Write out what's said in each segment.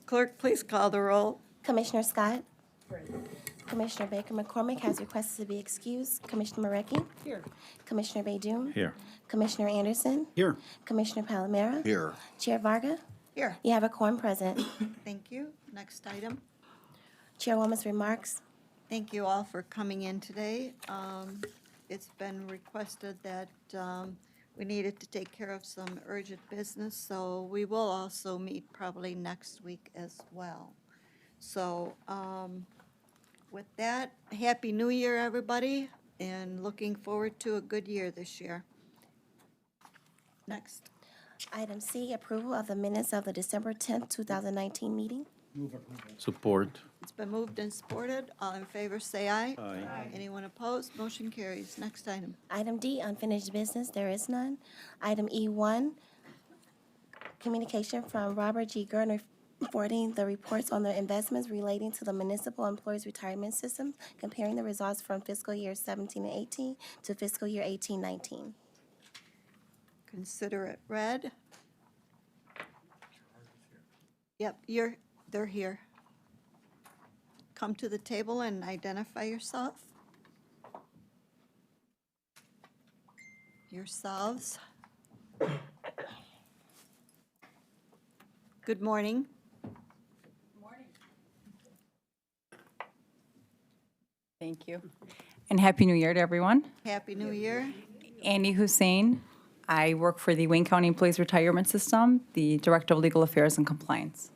Clerk, please call the roll. Commissioner Scott? Commissioner Baker McCormick has requested to be excused. Commissioner Marecki? Here. Commissioner Baydun? Here. Commissioner Anderson? Here. Commissioner Palomera? Here. Chair Varga? Here. You have a quorum present. Thank you. Next item. Chairwoman's remarks. Thank you all for coming in today. It's been requested that we needed to take care of some urgent business, so we will also meet probably next week as well. So with that, Happy New Year, everybody, and looking forward to a good year this year. Next. Item C, approval of the minutes of the December 10th, 2019 meeting. Support. It's been moved and supported. All in favor, say aye. Aye. Anyone opposed? Motion carries. Next item. Item D, unfinished business, there is none. Item E1, communication from Robert G. Gardner forwarding the reports on the investments relating to the municipal employees retirement system, comparing the results from fiscal year 17 and 18 to fiscal year 18-19. Consider it read. Yep, they're here. Come to the table and identify yourself. Yourselves. Good morning. Thank you. And Happy New Year to everyone. Happy New Year. Andy Hussein. I work for the Wayne County Employees Retirement System, the Director of Legal Affairs and Compliance.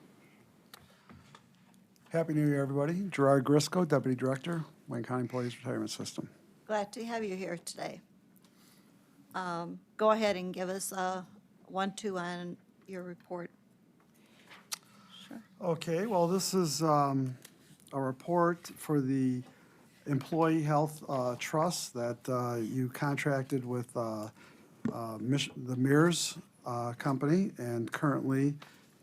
Happy New Year, everybody. Gerard Grisco, Deputy Director, Wayne County Employees Retirement System. Glad to have you here today. Go ahead and give us a 1-2 on your report. Okay, well, this is a report for the Employee Health Trust that you contracted with the Mears Company, and currently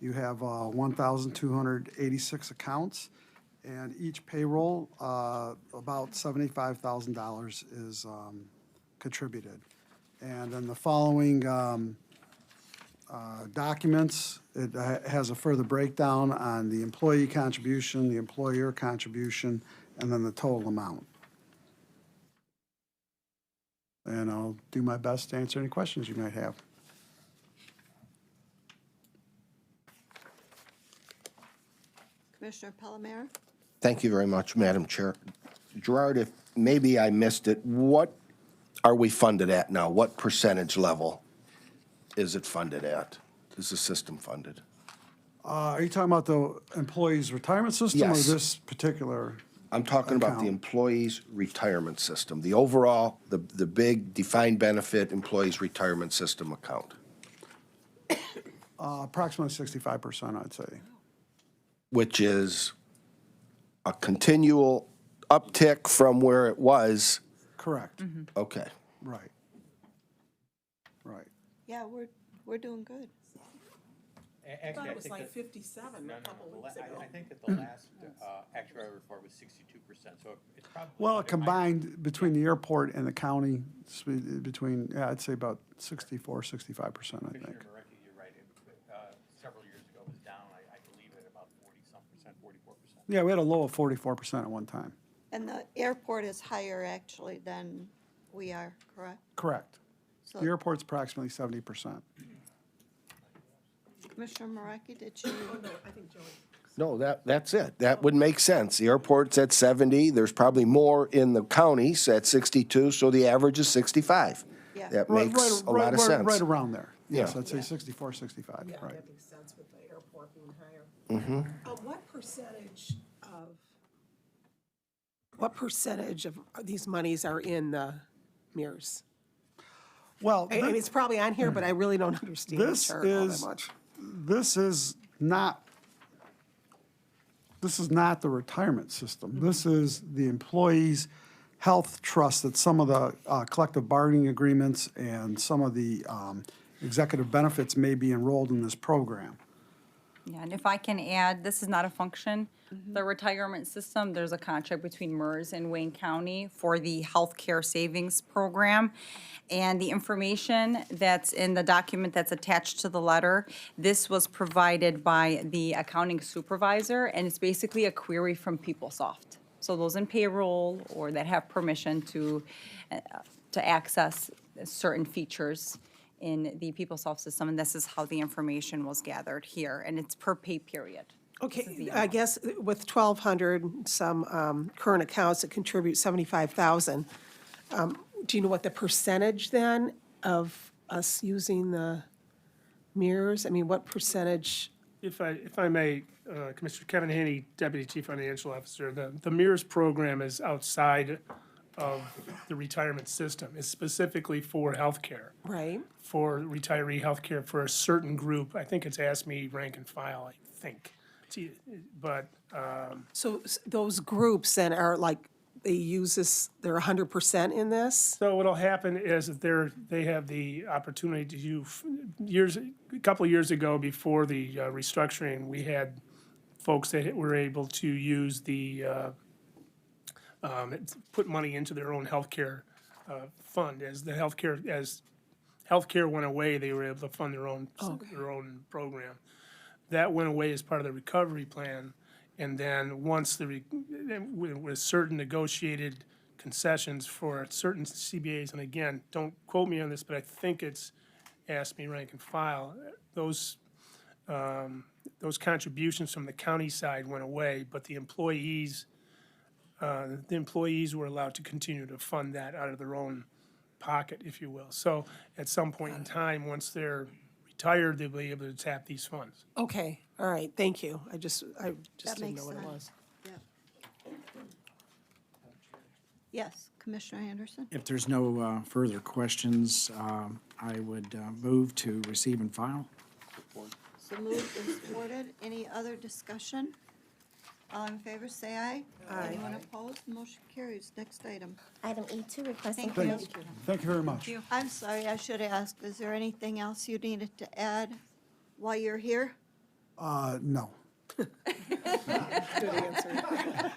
you have 1,286 accounts, and each payroll, about $75,000 is contributed. And then the following documents, it has a further breakdown on the employee contribution, the employer contribution, and then the total amount. And I'll do my best to answer any questions you might have. Commissioner Palomera? Thank you very much, Madam Chair. Gerard, if maybe I missed it, what are we funded at now? What percentage level is it funded at? Is the system funded? Are you talking about the employees' retirement system? Yes. Or this particular? I'm talking about the Account. employees' retirement system, the overall, the big defined benefit employees' retirement system account, Approximately 65%, I'd say. which is a continual uptick from where it was. Correct. Okay. Right. Right. Yeah, we're doing good. I thought it was like 57 a couple weeks ago. I think that the last actuarial report was 62%, so it's probably. Well, combined between the airport and the county, between, yeah, I'd say about 64, 65%, I think. Commissioner Marecki, you're right, several years ago it was down, I believe at about 40-some%, 44%. Yeah, we had a low of 44% at one time. And the airport is higher actually than we are, correct? Correct. So The airport's approximately 70%. Commissioner Marecki, did you? No, I think Joey. No, that's it. That would make sense. The airport's at 70, there's probably more in the counties at 62, so the average is 65. Yeah. That makes a lot of sense. Right around there. Yes, Yeah. I'd say 64, 65, Yeah, right. that makes sense with the airport being higher. What percentage of these monies are in the MERS? Well, I mean, it's probably on here, but I really don't understand the This chart all that is- much. this is not the retirement system. This is the employees' health trust that some of the collective bargaining agreements and some of the executive benefits may be enrolled in this program. Yeah, and if I can add, this is not a function. The retirement system, there's a contract between MERS and Wayne County for the healthcare savings program. And the information that's in the document that's attached to the letter, this was provided by the accounting supervisor, and it's basically a query from PeopleSoft. So those in payroll or that have permission to access certain features in the PeopleSoft system, and this is how the information was gathered here, and it's per pay period. Okay, I guess with 1,200 some current accounts that contribute 75,000, do you know what the percentage then of us using the mirrors? I mean, what percentage? If I may, Commissioner Kevin Haney, Deputy Chief Financial Officer, the MERS program is outside of the retirement system. It's specifically for healthcare, Right. for retiree healthcare for a certain group. I think it's ASME rank and file, I think. But, So those groups then are like, they use this, they're 100% in this? so what'll happen is that they have the opportunity to use, a couple of years ago before the restructuring, we had folks that were able to use the, put money into their own healthcare fund. As healthcare went away, they were able to fund their own program. That went away as part of the recovery plan. And then once with certain negotiated concessions for certain CBAs, and again, don't quote me on this, but I think it's ASME rank and file, those contributions from the county side went away, but the employees were allowed to continue to fund that out of their own pocket, if you will. So at some point in time, once they're retired, they'll be able to tap these funds. Okay, all right, thank you. I just That didn't makes know what it sense. was. Yeah. Yes, Commissioner Anderson? If there's no further questions, I would move to receive and file. So moved and supported. Any other discussion? All in favor, say aye. Aye. Anyone opposed? Motion carries. Next item. Item E2, requesting Thank you. permission. Thank you very much. I'm sorry, I should have asked, is there anything else you needed to add while you're here? No.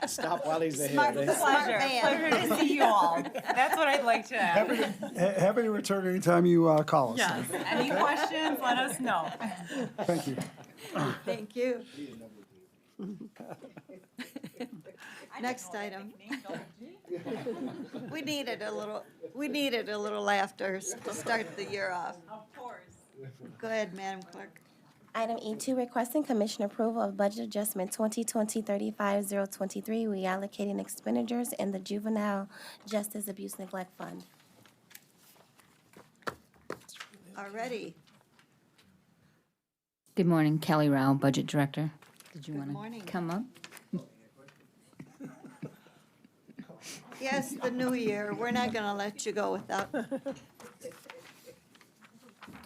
Stop while he's Smart man. Pleasure to see you all. That's what I'd like to add. Happy to return anytime you call us. Yes, any questions, let us know. Thank you. Thank you. Next item. We needed a little laughter to start the year off. Of course. Go ahead, Madam Clerk. Item E2, requesting commission approval of budget adjustment 2020-35023, reallocating expenditures in the Juvenile Justice Abuse Neglect Fund. Already. Good morning, Kelly Rao, Budget Director. Did you Good want morning. to come up? Yes, the new year. We're not going to let you go without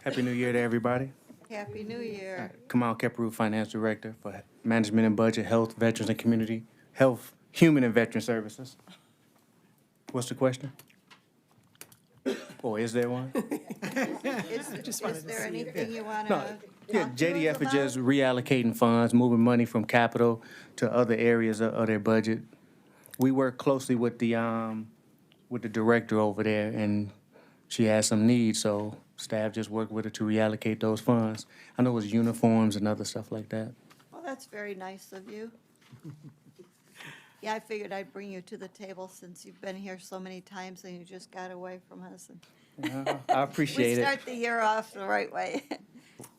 Happy New Year to everybody. Happy New Year. Kamal Kepru, Finance Director for Management and Budget, Health, Veterans and Community, Health, Human and Veteran Services. What's the question? Or is there one? Is there anything you want No, to yeah, talk to us JDF is about? just reallocating funds, moving money from capital to other areas of their budget. We work closely with the director over there, and she has some needs, so staff just worked with her to reallocate those funds. I know it was uniforms and other stuff like that. Well, that's very nice of you. Yeah, I figured I'd bring you to the table since you've been here so many times and you just got away from us. And I we appreciate it. start the year off the right way.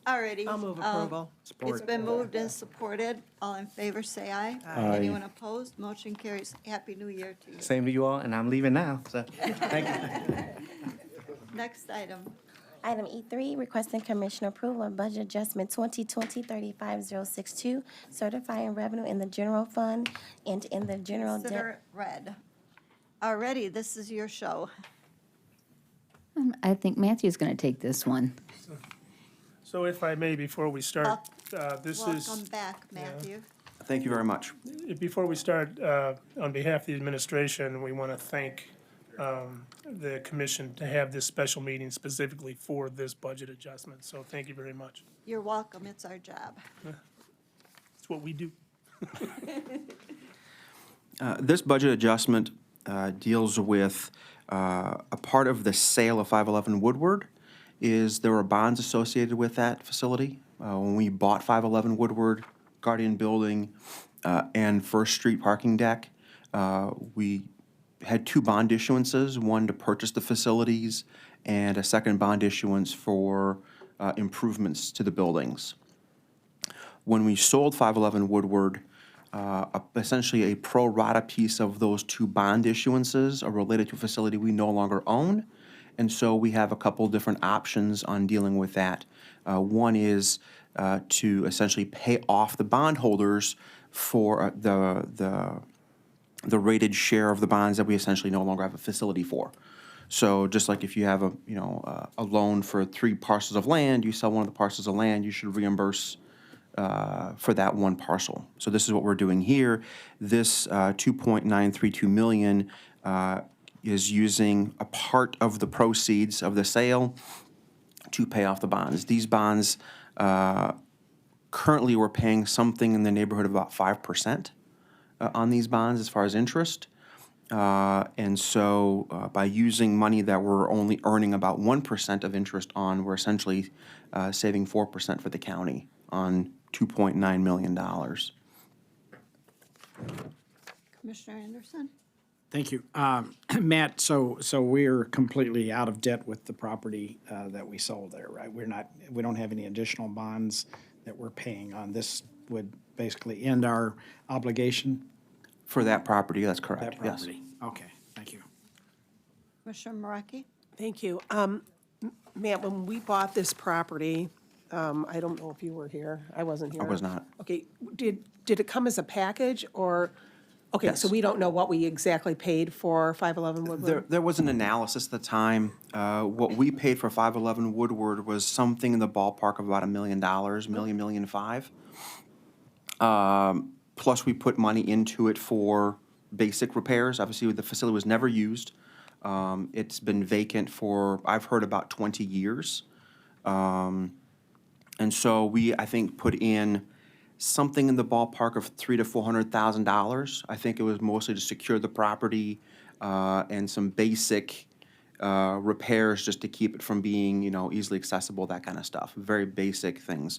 Alrighty. I'll move approval. It's been moved and supported. All in favor, say aye. Aye. Anyone opposed? Motion carries. Happy New Year to you. Same to you all, and I'm leaving now, so thank you. Next item. Item E3, requesting commission approval of budget adjustment 2020-35062, certifying revenue in the general fund and in the general debt. Consider it read. Already, this is your show. I think Matthew's going to take this one. So if I may, before we start, this is. Welcome back, Matthew. Thank you very much. Before we start, on behalf of the administration, we want to thank the commission to have this special meeting specifically for this budget adjustment. So thank you very much. You're welcome. It's our job. It's what we do. This budget adjustment deals with a part of the sale of 511 Woodward. There were bonds associated with that facility. When we bought 511 Woodward, Guardian Building, and First Street parking deck, we had two bond issuances, one to purchase the facilities and a second bond issuance for improvements to the buildings. When we sold 511 Woodward, essentially a pro rata piece of those two bond issuances are related to a facility we no longer own. And so we have a couple different options on dealing with that. One is to essentially pay off the bondholders for the rated share of the bonds that we essentially no longer have a facility for. So just like if you have a loan for 3 parcels of land, you sell one of the parcels of land, you should reimburse for that one parcel. So this is what we're doing here. This $2.932 million is using a part of the proceeds of the sale to pay off the bonds. These bonds, currently we're paying something in the neighborhood of about 5% on these bonds as far as interest. And so by using money that we're only earning about 1% of interest on, we're essentially saving 4% for the county on $2.9 million. Commissioner Anderson? Thank you. Matt, so we're completely out of debt with the property that we sold there, right? We don't have any additional bonds that we're paying on. This would basically end our obligation? For that property, that's That correct, yes. property? Okay, thank you. Commissioner Markey? Thank you. Matt, when we bought this property, I don't know if you were here. I wasn't here. I was not. Okay, did it come as a package or, okay, so Yes. we don't know what we exactly paid for 511 Woodward? There was an analysis at the time. What we paid for 511 Woodward was something in the ballpark of about $1 million, $1.5 million. Plus, we put money into it for basic repairs. Obviously, the facility was never used. It's been vacant for, I've heard, about 20 years. And so we, I think, put in something in the ballpark of $300,000 to $400,000. I think it was mostly to secure the property and some basic repairs just to keep it from being, easily accessible, that kind of stuff. Very basic things.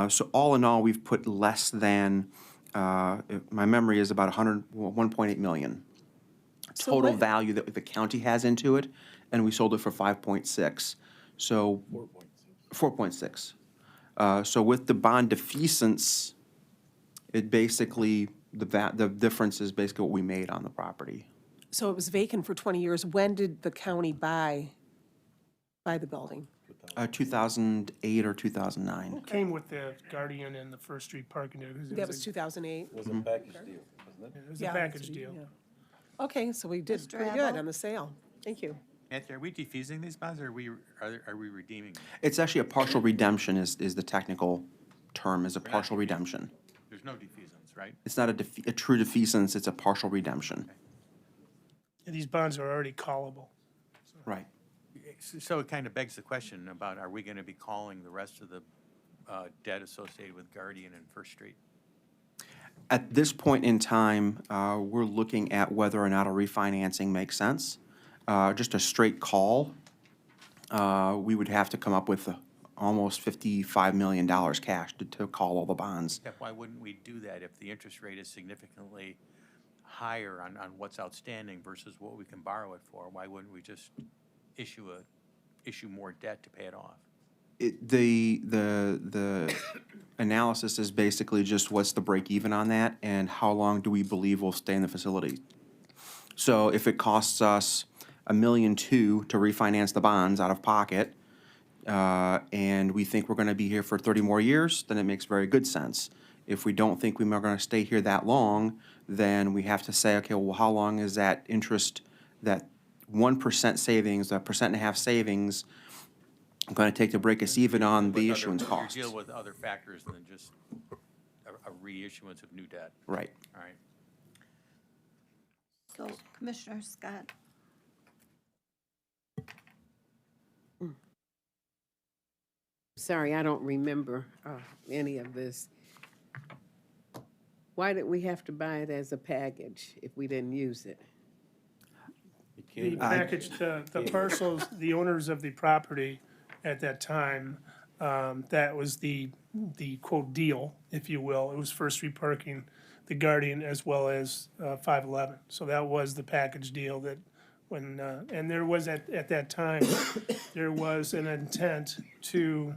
So all in all, we've put less than, my memory is about 1.8 million So total what- value that the county has into it, and we sold it for 5.6. So 4.6. So with the bond defeasance, it basically, the difference is basically what we made on the property. So it was vacant for 20 years. When did the county buy the building? 2008 or 2009. Came with the Guardian and the First Street parking area. That was 2008? Was a package deal, wasn't it? It was a Yeah, package that's what- deal. yeah. Okay, so we did Mr. pretty Abel? good on the sale. Thank you. Anthony, are we defeasing these bonds, or are we redeeming them? It's actually a partial redemption is the technical term, is a partial redemption. There's no defeasance, right? It's not a true defeasance, it's a partial redemption. And these bonds are already callable. Right. So it kind of begs the question about, are we going to be calling the rest of the debt associated with Guardian and First Street? At this point in time, we're looking at whether or not a refinancing makes sense. Just a straight call, we would have to come up with almost $55 million cash to call all the bonds. Yeah, why wouldn't we do that if the interest rate is significantly higher on what's outstanding versus what we can borrow it for? Why wouldn't we just issue more debt to pay it off? The analysis is basically just what's the break even on that and how long do we believe we'll stay in the facility. So if it costs us $1.2 million to refinance the bonds out of pocket, and we think we're gonna be here for 30 more years, then it makes very good sense. If we don't think we're gonna stay here that long, then we have to say, okay, well, how long is that interest, that 1% savings, that 1.5% savings, going to take to break us even on the issuance costs? You deal with other factors than just a reissuance of new debt. Right. All right. So Commissioner Scott? Sorry, I don't remember any of this. Why did we have to buy it as a package if we didn't use it? The package, the parcels, the owners of the property at that time, that was the quote deal, if you will. It was First Street Parking, the Guardian, as well as 511. So that was the package deal that when, and there was at that time, there was an intent to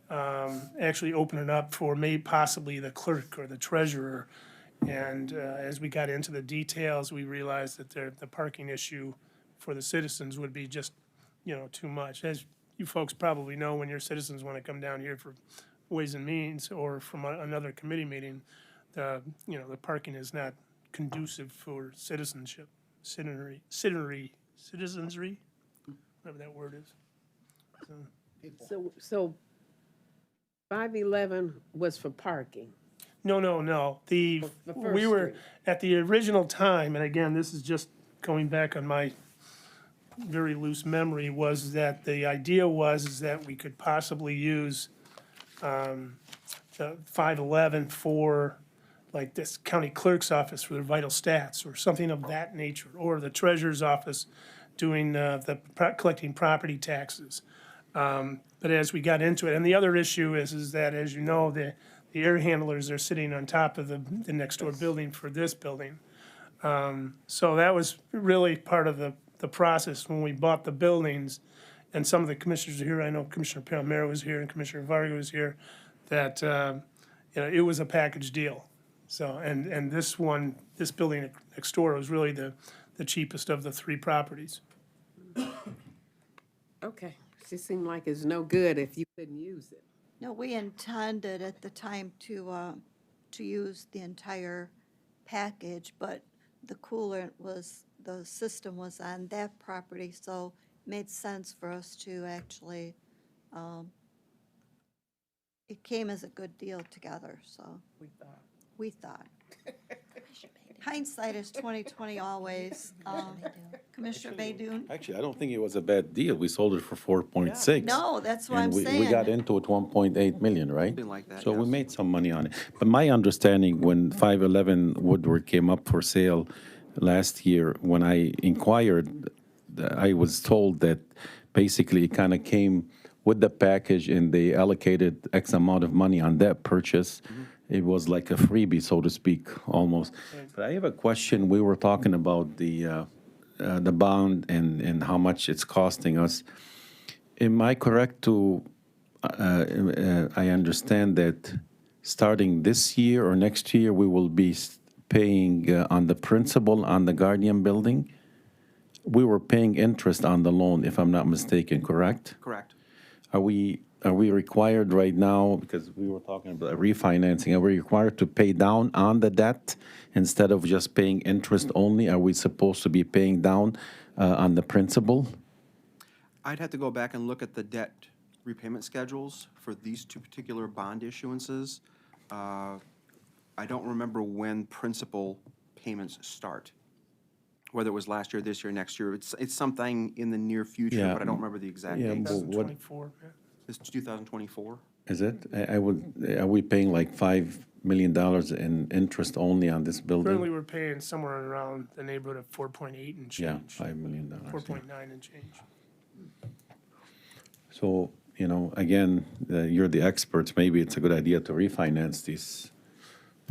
actually open it up for possibly the clerk or the treasurer. And as we got into the details, we realized that the parking issue for the citizens would be just, too much. As you folks probably know, when your citizens want to come down here for Ways and Means or from another committee meeting, the parking is not conducive for citizenship, citizenry, whatever that word is. So 511 was for parking. No. The First We were, Street. at the original time, and again, this is just going back on my very loose memory, was that the idea is that we could possibly use the 511 for, like, this county clerk's office for their vital stats, or something of that nature, or the treasurer's office doing collecting property taxes. But as we got into it, and the other issue is that, as you know, the air handlers are sitting on top of the next door building for this building. So that was really part of the process when we bought the buildings, and some of the commissioners are here, I know Commissioner Palmero was here and Commissioner Varga was here, that, it was a package deal. So, and this building next door was really the cheapest of the three properties. Okay, it just seemed like it's no good if you couldn't use it. No, we intended at the time to use the entire package, but the system was on that property, so it made sense for us to actually, it came as a good deal together, so. We thought. Hindsight is 20/20 always. Commissioner Baydun? Actually, I don't think it was a bad deal. We sold it for 4.6. No, that's what I'm And saying. we got into it 1.8 million, right? Something like that, So we yes. made some money on it. But my understanding, when 511 Woodward came up for sale last year, when I inquired, I was told that basically it kind of came with the package and they allocated X amount of money on that purchase. It was like a freebie, so to speak, almost. But I have a question. We were talking about the bond and how much it's costing us. Am I correct to, I understand that starting this year or next year, we will be paying on the principal on the Guardian building? We were paying interest on the loan, if I'm not mistaken, correct? Correct. Are we required right now, because we were talking about refinancing, are we required to pay down on the debt instead of just paying interest only? Are we supposed to be paying down on the principal? I'd have to go back and look at the debt repayment schedules for these two particular bond issuances. I don't remember when principal payments start, whether it was last year, this year, next year. It's something in the near future, Yeah. but I don't remember the exact Yeah, dates. but what- 2024, yeah. It's 2024. Is it? Are we paying like $5 million in interest only on this building? Currently, we're paying somewhere around the neighborhood of 4.8 and Yeah, change. $5 million. yeah. 4.9 and change. So, again, you're the experts. Maybe it's a good idea to refinance these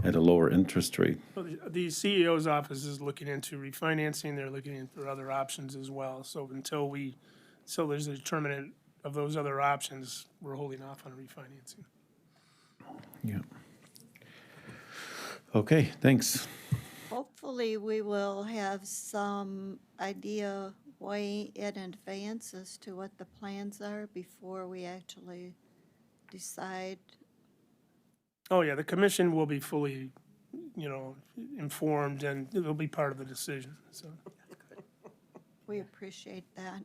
at a lower interest rate. Well, the CEO's office is looking into refinancing, they're looking into other options as well. So until there's a determinant of those other options, we're holding off on refinancing. Yeah. Okay, thanks. Hopefully, we will have some idea way in advance as to what the plans are before we actually decide. Oh, yeah, the commission will be fully, informed, and it'll be part of the decision, so. We appreciate that.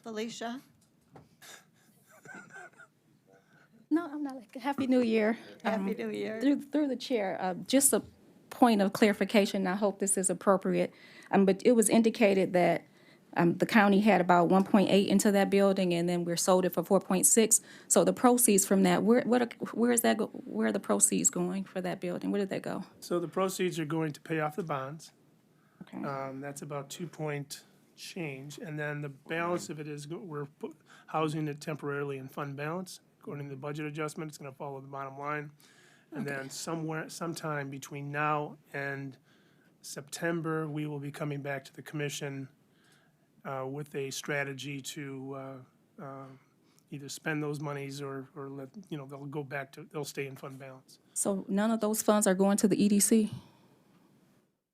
Felicia? No, I'm not. Happy New Year. Happy New Year. Through the chair, just a point of clarification, I hope this is appropriate. But it was indicated that The county had about 1.8 into that building, and then we're sold it for 4.6. So the proceeds from that, where is that, where are the proceeds going for that building? Where did that go? So the proceeds are going to pay off the bonds. Okay. That's about 2 point change, and then the balance of it is, housing it temporarily in fund balance. According to the budget adjustment, it's gonna follow the bottom line. And then sometime between now and September, we will be coming back to the commission with a strategy to either spend those monies or let, they'll go back to, they'll stay in fund balance. So none of those funds are going to the EDC?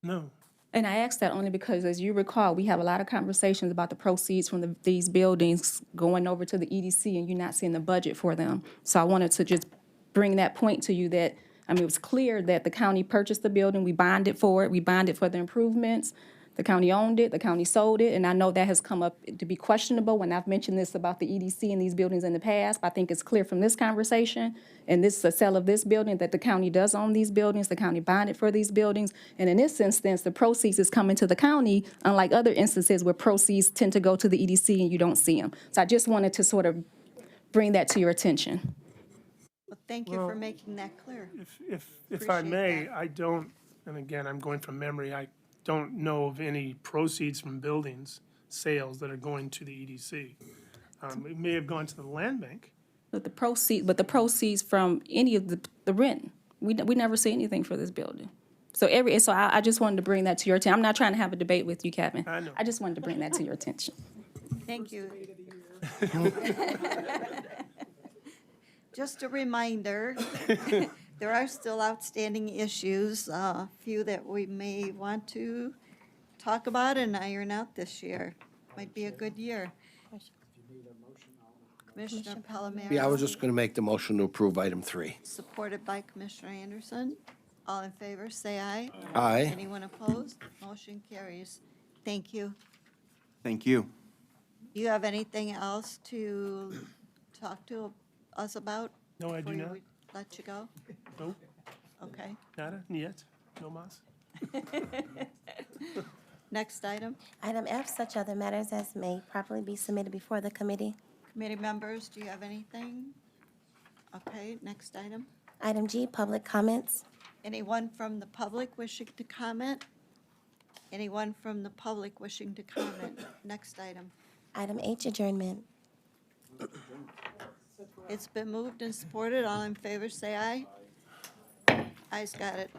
No. And I ask that only because, as you recall, we have a lot of conversations about the proceeds from these buildings going over to the EDC, and you're not seeing the budget for them. So I wanted to just bring that point to you that, it was clear that the county purchased the building, we bonded for it, we bonded for the improvements. The county owned it, the county sold it, and I know that has come up to be questionable when I've mentioned this about the EDC and these buildings in the past. But I think it's clear from this conversation and this, the sale of this building, that the county does own these buildings, the county bonded for these buildings. And in this instance, the proceeds is coming to the county, unlike other instances where proceeds tend to go to the EDC and you don't see them. So I just wanted to sort of bring that to your attention. Well, thank you for making that clear. If I Appreciate may, that. I don't, and again, I'm going from memory, I don't know of any proceeds from buildings, sales that are going to the EDC. It may have gone to the land bank. But the proceeds from any of the rent, we never see anything for this building. So I just wanted to bring that to your attention. I'm not trying to have a debate with you, Kevin. I know. I just wanted to bring that to your attention. Thank you. Just a reminder, there are still outstanding issues, a few that we may want to talk about and iron out this year. Might be a good year. Commissioner Palomero. Yeah, I was just going to make the motion to approve item 3. Supported by Commissioner Anderson. All in favor, say aye. Aye. Anyone opposed? Motion carries. Thank you. Thank you. Do you have anything else to talk to us about? No, I do before not. we let you go? No, Okay. nada, yet, no mas. Next item. Item F, such other matters as may properly be submitted before the committee. Committee members, do you have anything? Okay, next item. Item G, public comments. Anyone from the public wishing to comment? Anyone from the public wishing to comment? Next item. Item H, adjournment. It's been moved and supported. All in favor, say aye. Ayes got it.